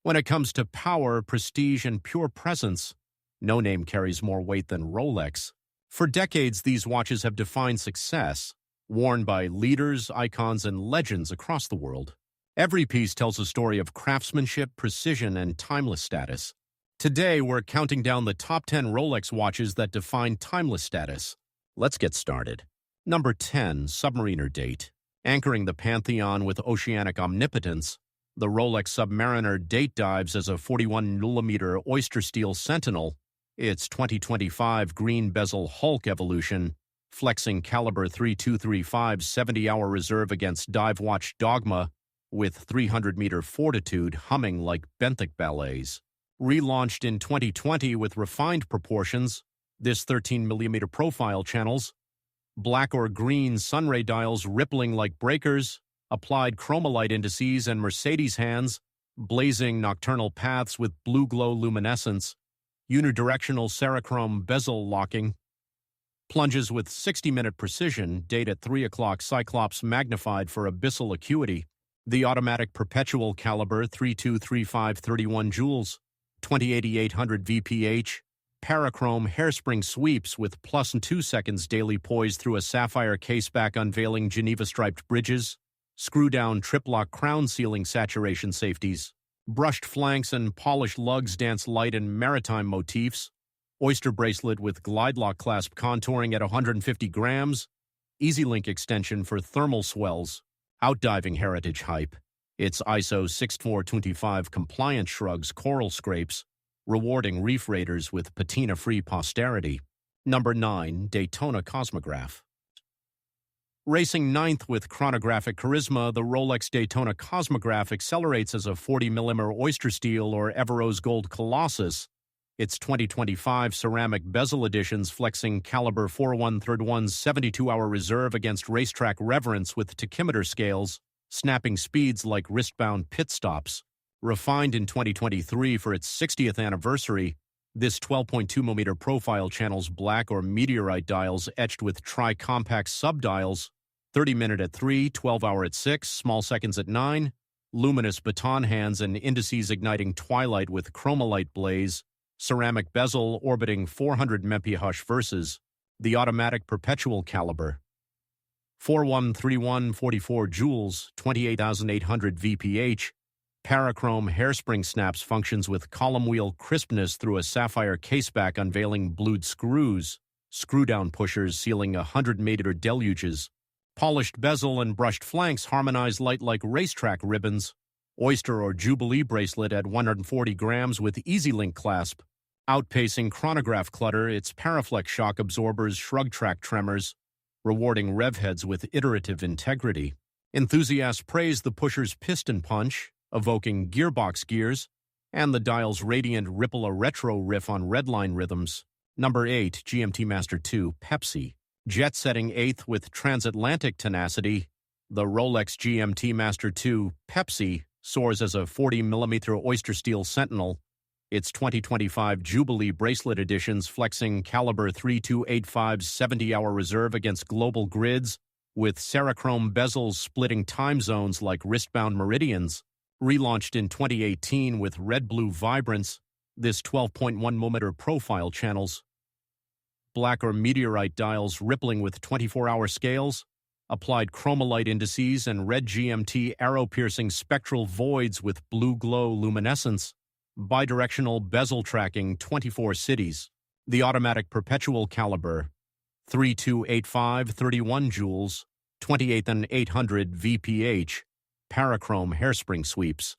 When it comes to power, prestige, and pure presence, no name carries more weight than Rolex. For decades, these watches have defined success, worn by leaders, icons, and legends across the world. Every piece tells a story of craftsmanship, precision, and timeless status. Today, we're counting down the top 10 Rolex watches that define timeless status. Let's get started. Number 10, Submariner Date. Anchoring the pantheon with oceanic omnipotence, the Rolex Submariner Date dives as a 41mm oyster steel sentinel, its 2025 green bezel Hulk evolution, flexing caliber 3235 70-hour reserve against dive watch dogma, with 300-meter fortitude humming like benthic ballets. Relaunched in 2020 with refined proportions, this 13mm profile channels, black or green sunray dials rippling like breakers, applied chromolite indices and Mercedes hands, blazing nocturnal paths with blue glow luminescence, unidirectional Cerachrome bezel locking, plunges with 60-minute precision, date at 3 o'clock Cyclops magnified for abyssal acuity, the automatic Perpetual caliber 3235 31 joules, 28,800 VPH, parachrome hairspring sweeps with plus 2 seconds daily poise through a sapphire caseback unveiling Geneva-striped bridges, screw-down triplock crown sealing saturation safeties, brushed flanks and polished lugs dance light and maritime motifs, oyster bracelet with glide lock clasp contouring at 150 grams, easy link extension for thermal swells, outdiving heritage hype. Its ISO 6425 compliant shrugs coral scrapes, rewarding reef raiders with patina-free posterity. Number 9, Daytona Cosmograph. Racing ninth with chronographic charisma, the Rolex Daytona Cosmograph accelerates as a 40mm oyster steel or Everose Gold Colossus, its 2025 ceramic bezel editions flexing caliber 4131's 72-hour reserve against racetrack reverence with tachymeter scales, snapping speeds like wristbound pit stops. Refined in 2023 for its 60th anniversary, this 12.2mm profile channels black or meteorite dials etched with tri-compact subdials, 30-minute at 3, 12-hour at 6, small seconds at 9, luminous baton hands and indices igniting twilight with chromolite blaze, ceramic bezel orbiting 400 mph versus the automatic Perpetual caliber. 4131 44 joules, 28,800 VPH, parachrome hairspring snaps functions with column wheel crispness through a sapphire caseback unveiling blued screws, screw-down pushers sealing 100-meter deluges, polished bezel and brushed flanks harmonize light like racetrack ribbons, oyster or jubilee bracelet at 140 grams with easy link clasp, outpacing chronograph clutter, its Paraflex shock absorbers shrug track tremors, rewarding rev heads with iterative integrity. Enthusiasts praise the pusher's piston punch, evoking gearbox gears, and the dial's radiant ripple a retro riff on redline rhythms. Number 8, GMT-Master II, Pepsi. Jet-setting 8th with transatlantic tenacity, the Rolex GMT-Master II, Pepsi, soars as a 40mm oyster steel sentinel, its 2025 Jubilee bracelet editions flexing caliber 3285's 70-hour reserve against global grids, with Cerachrome bezels splitting time zones like wristbound meridians. Relaunched in 2018 with red-blue vibrance, this 12.1mm profile channels black or meteorite dials rippling with 24-hour scales, applied chromolite indices and red GMT arrow-piercing spectral voids with blue glow luminescence, bidirectional bezel tracking 24 cities, the automatic Perpetual caliber, 3285 31 joules, 28,800 VPH, parachrome hairspring sweeps,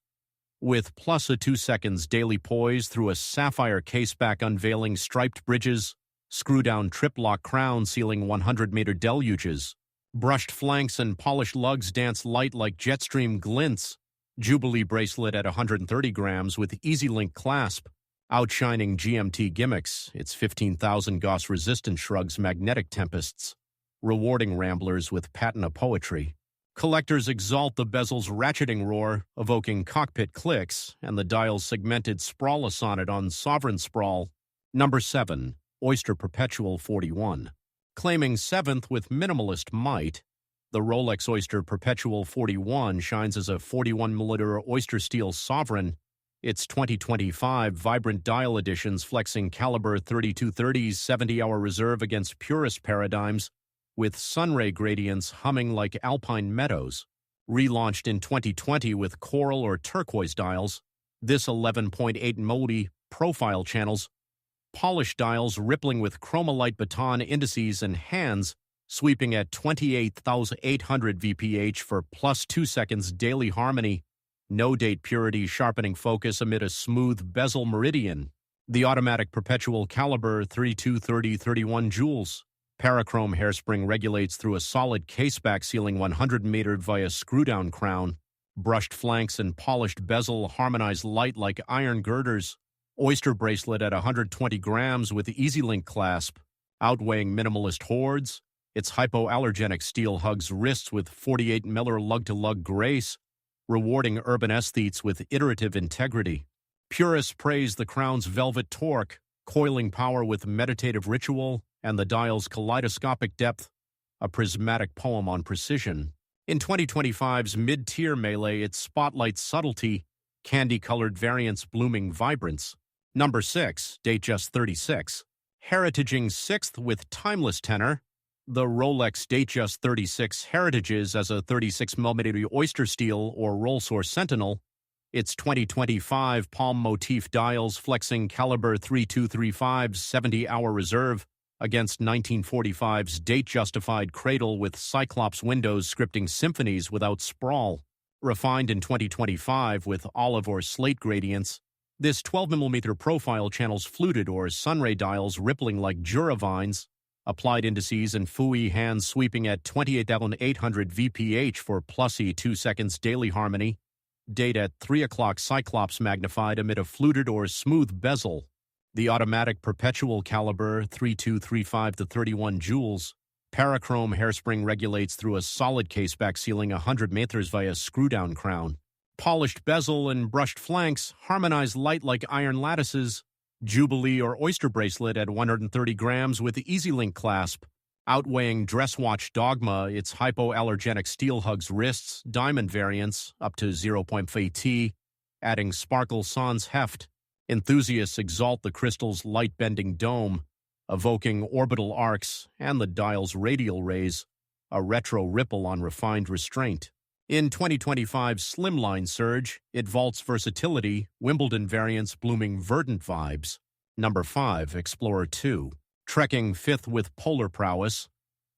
with plus a 2 seconds daily poise through a sapphire caseback unveiling striped bridges, screw-down triplock crown sealing 100-meter deluges, brushed flanks and polished lugs dance light like jetstream glints, Jubilee bracelet at 130 grams with easy link clasp, outshining GMT gimmicks, its 15,000 Gauss resistant shrugs magnetic tempests, rewarding ramblers with patina poetry. Collectors exalt the bezel's ratcheting roar, evoking cockpit clicks, and the dial's segmented sprawl sonnet on sovereign sprawl. Number 7, Oyster Perpetual 41. Claiming 7th with minimalist might, the Rolex Oyster Perpetual 41 shines as a 41mm oyster steel sovereign, Its 2025 vibrant dial editions flexing caliber 3230's 70-hour reserve against purist paradigms, with sunray gradients humming like alpine meadows. Relaunched in 2020 with coral or turquoise dials, this 11.8 mm profile channels, polished dials rippling with chromolite baton indices and hands, sweeping at 28,800 VPH for plus 2 seconds daily harmony, no date purity sharpening focus amid a smooth bezel meridian. The automatic perpetual caliber 3230-31 joules. Parachrome hairspring regulates through a solid caseback sealing 100 meter via screw-down crown. Brushed flanks and polished bezel harmonize light like iron girders. Oyster bracelet at 120 grams with EasyLink clasp. Outweighing minimalist hoards, its hypoallergenic steel hugs wrists with 48 Miller lug-to-lug grace, rewarding urban aesthetes with iterative integrity. Purists praise the crown's velvet torque, coiling power with meditative ritual, and the dial's kaleidoscopic depth, a prismatic poem on precision. In 2025's mid-tier melee, its spotlights subtlety, candy-colored variants blooming vibrance. Number 6, Datejust 36. Heritaging 6th with timeless tenor, the Rolex Datejust 36 heritages as a 36mm oyster steel or roll-source sentinel, its 2025 palm motif dials flexing caliber 3235's 70-hour reserve against 1945's date-justified cradle with Cyclops windows scripting symphonies without sprawl. Refined in 2025 with olive or slate gradients, this 12mm profile channels fluted or sunray dials rippling like Jura vines, applied indices and Fui hands sweeping at 28,800 VPH for plusy 2 seconds daily harmony. Date at 3 o'clock Cyclops magnified amid a fluted or smooth bezel. The automatic perpetual caliber 3235-31 joules. Parachrome hairspring regulates through a solid caseback sealing 100 meters via screw-down crown. Polished bezel and brushed flanks harmonize light like iron lattices. Jubilee or oyster bracelet at 130 grams with EasyLink clasp. Outweighing dress watch dogma, its hypoallergenic steel hugs wrists, diamond variants up to 0.5 T, adding sparkle sans heft. Enthusiasts exalt the crystal's light-bending dome, evoking orbital arcs and the dial's radial rays, a retro ripple on refined restraint. In 2025's slimline surge, it vaults versatility, Wimbledon variants blooming verdant vibes. Number 5, Explorer 2. Trekking 5th with polar prowess,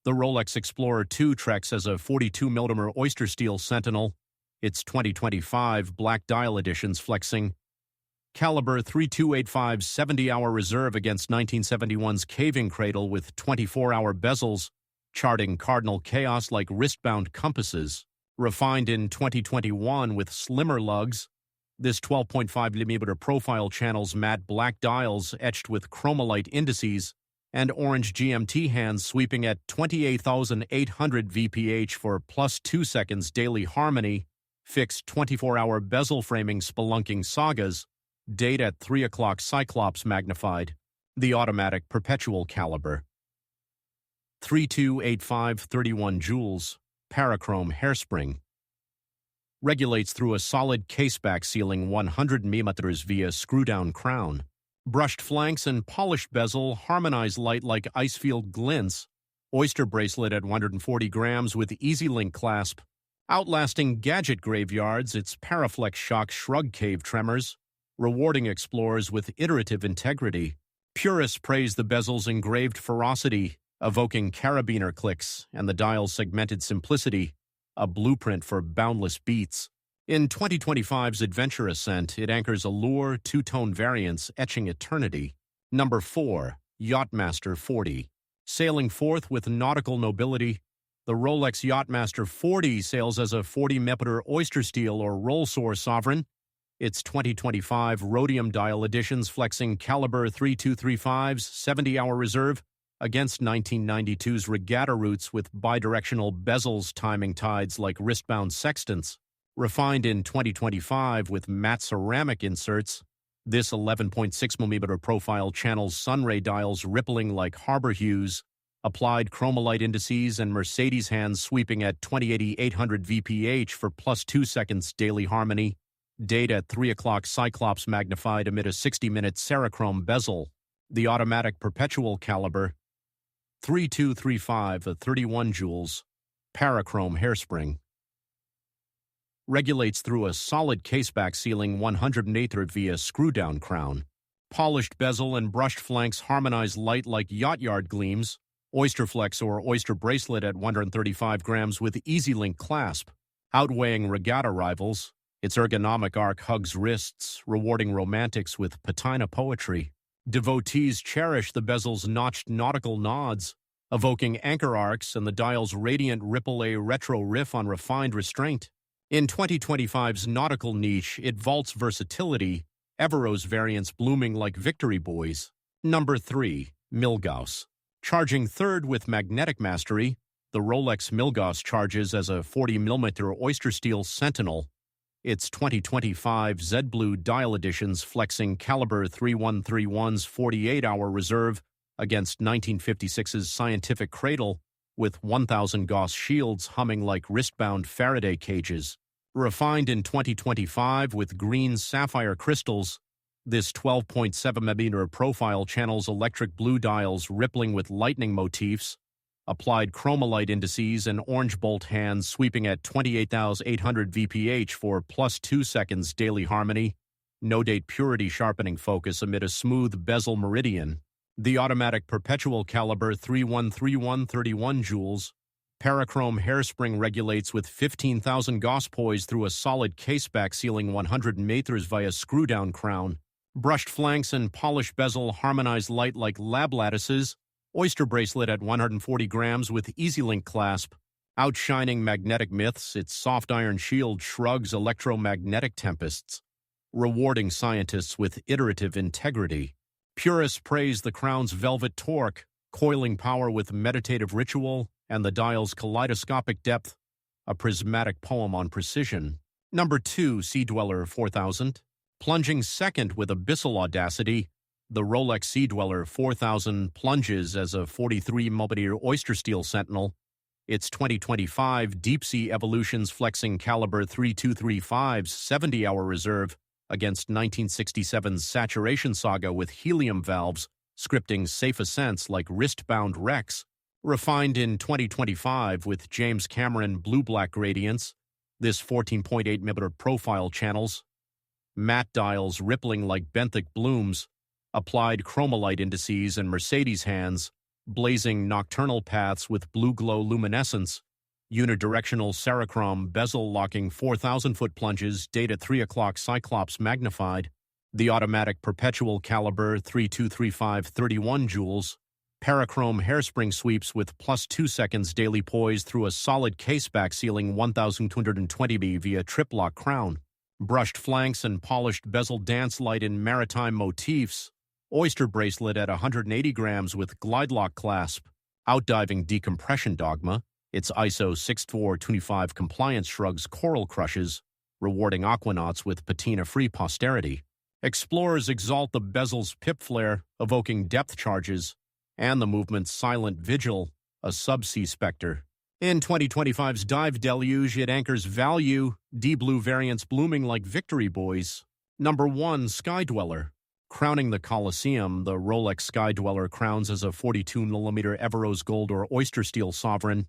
the Rolex Explorer 2 treks as a 42mm oyster steel sentinel, its 2025 black dial editions flexing caliber 3285's 70-hour reserve against 1971's caving cradle with 24-hour bezels, charting cardinal chaos like wristbound compasses. Refined in 2021 with slimmer lugs, this 12.5mm profile channels matte black dials etched with chromolite indices and orange GMT hands sweeping at 28,800 VPH for plus 2 seconds daily harmony, fixed 24-hour bezel framing spelunking sagas, date at 3 o'clock Cyclops magnified, the automatic perpetual caliber. 3285-31 joules, parachrome hairspring. Regulates through a solid caseback sealing 100 mm via screw-down crown. Brushed flanks and polished bezel harmonize light like icefield glints. Oyster bracelet at 140 grams with EasyLink clasp. Outlasting gadget graveyards, its Paraflex shock shrug cave tremors. Rewarding explorers with iterative integrity. Purists praise the bezel's engraved ferocity, evoking carabiner clicks and the dial's segmented simplicity, a blueprint for boundless beats. In 2025's Adventure Ascent, it anchors allure, two-tone variants etching eternity. Number 4, Yacht-Master 40. Sailing forth with nautical nobility, the Rolex Yacht-Master 40 sails as a 40mm oyster steel or roll-source sovereign, its 2025 rhodium dial editions flexing caliber 3235's 70-hour reserve against 1992's regatta routes with bidirectional bezels timing tides like wristbound sextants. Refined in 2025 with matte ceramic inserts, this 11.6mm profile channels sunray dials rippling like harbor hues, applied chromolite indices and Mercedes hands sweeping at 28,800 VPH for plus 2 seconds daily harmony, Date at 3 o'clock Cyclops magnified amid a 60-minute Serichrome bezel. The automatic Perpetual caliber 3235 31 joules. Parachrome hairspring. Regulates through a solid caseback sealing 108th via screw-down crown. Polished bezel and brushed flanks harmonize light like yacht yard gleams. Oyster Flex or Oyster Bracelet at 135 grams with Easy Link clasp. Outweighing regatta rivals, its ergonomic arc hugs wrists, rewarding romantics with patina poetry. Devotees cherish the bezel's notched nautical nods, evoking anchor arcs and the dial's radiant ripple a retro riff on refined restraint. In 2025's nautical niche, it vaults versatility, Everose variants blooming like victory buoys. Number 3. Milgauss. Charging third with magnetic mastery, the Rolex Milgauss charges as a 40mm Oyster Steel Sentinel. Its 2025 Z-Blue dial editions flexing caliber 3131's 48-hour reserve against 1956's Scientific Cradle, with 1,000 Gauss shields humming like wristbound Faraday cages. Refined in 2025 with green sapphire crystals, this 12.7mm profile channels electric blue dials rippling with lightning motifs, applied chromolite indices and orange bolt hands sweeping at 28,800 VPH for +2 seconds daily harmony, no-date purity sharpening focus amid a smooth bezel meridian. The automatic Perpetual caliber 3131 31 joules. Parachrome hairspring regulates with 15,000 Gauss poise through a solid caseback sealing 100 meters via screw-down crown. Brushed flanks and polished bezel harmonize light like lab lattices. Oyster Bracelet at 140 grams with Easy Link clasp. Outshining magnetic myths, its soft iron shield shrugs electromagnetic tempests, rewarding scientists with iterative integrity. Purists praise the crown's velvet torque, coiling power with meditative ritual, and the dial's kaleidoscopic depth, a prismatic poem on precision. Number 2. Sea Dweller 4000. Plunging second with abyssal audacity, the Rolex Sea Dweller 4000 plunges as a 43mm Oyster Steel Sentinel. Its 2025 Deep Sea Evolutions flexing caliber 3235's 70-hour reserve against 1967's Saturation Saga with helium valves, scripting safe ascents like wrist-bound wrecks. Refined in 2025 with James Cameron blue-black gradients, this 14.8mm profile channels matte dials rippling like benthic blooms, applied chromolite indices and Mercedes hands, blazing nocturnal paths with blue glow luminescence, unidirectional Serichrome bezel locking 4,000-foot plunges, date at 3 o'clock Cyclops magnified, the automatic Perpetual caliber 3235 31 joules, Parachrome hairspring sweeps with +2 seconds daily poise through a solid caseback sealing 1,220B via triplock crown. Brushed flanks and polished bezel dance light in maritime motifs. Oyster Bracelet at 180 grams with glide lock clasp. Outdiving decompression dogma. Its ISO 6425 compliance shrugs coral crushes, rewarding aquanauts with patina-free posterity. Explorers exalt the bezel's pip flare, evoking depth charges, and the movement's silent vigil, a subsea specter. In 2025's Dive Deluge, it anchors value, D-Blue variants blooming like victory buoys. Number 1. Sky Dweller. Crowning the Colosseum, the Rolex Sky Dweller crowns as a 42mm Everose Gold or Oyster Steel Sovereign.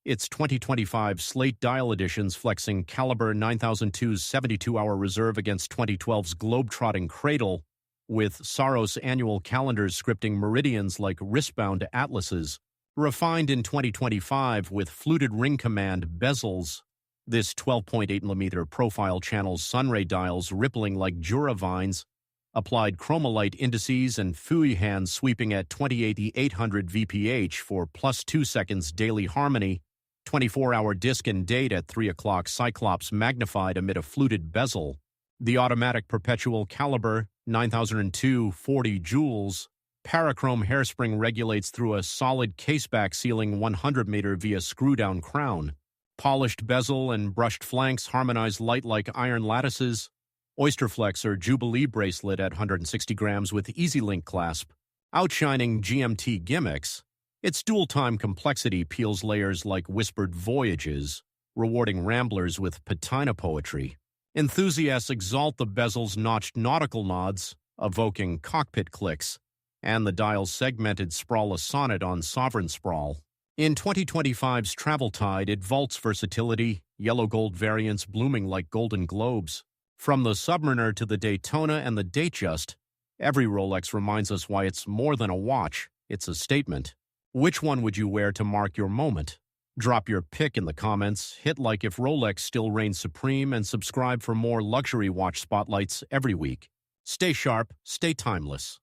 Its 2025 Slate Dial editions flexing caliber 9002's 72-hour reserve against 2012's Globetrotting Cradle, with Saros annual calendars scripting meridians like wristbound atlases. Refined in 2025 with fluted ring command bezels, this 12.8mm profile channels sunray dials rippling like Jura vines, applied chromolite indices and Fui hands sweeping at 28,800 VPH for +2 seconds daily harmony, 24-hour disc and date at 3 o'clock Cyclops magnified amid a fluted bezel. The automatic Perpetual caliber 9002 40 joules. Parachrome hairspring regulates through a solid caseback sealing 100-meter via screw-down crown. Polished bezel and brushed flanks harmonize light like iron lattices. Oyster Flex or Jubilee Bracelet at 160 grams with Easy Link clasp. Outshining GMT gimmicks, its dual-time complexity peels layers like whispered voyages, rewarding ramblers with patina poetry. Enthusiasts exalt the bezel's notched nautical nods, evoking cockpit clicks, and the dial's segmented sprawl a sonnet on sovereign sprawl. In 2025's Travel Tide, it vaults versatility, yellow-gold variants blooming like golden globes. From the Submariner to the Daytona and the Datejust, every Rolex reminds us why it's more than a watch, it's a statement. Which one would you wear to mark your moment? Drop your pick in the comments, hit like if Rolex still reigns supreme, and subscribe for more luxury watch spotlights every week. Stay sharp, stay timeless.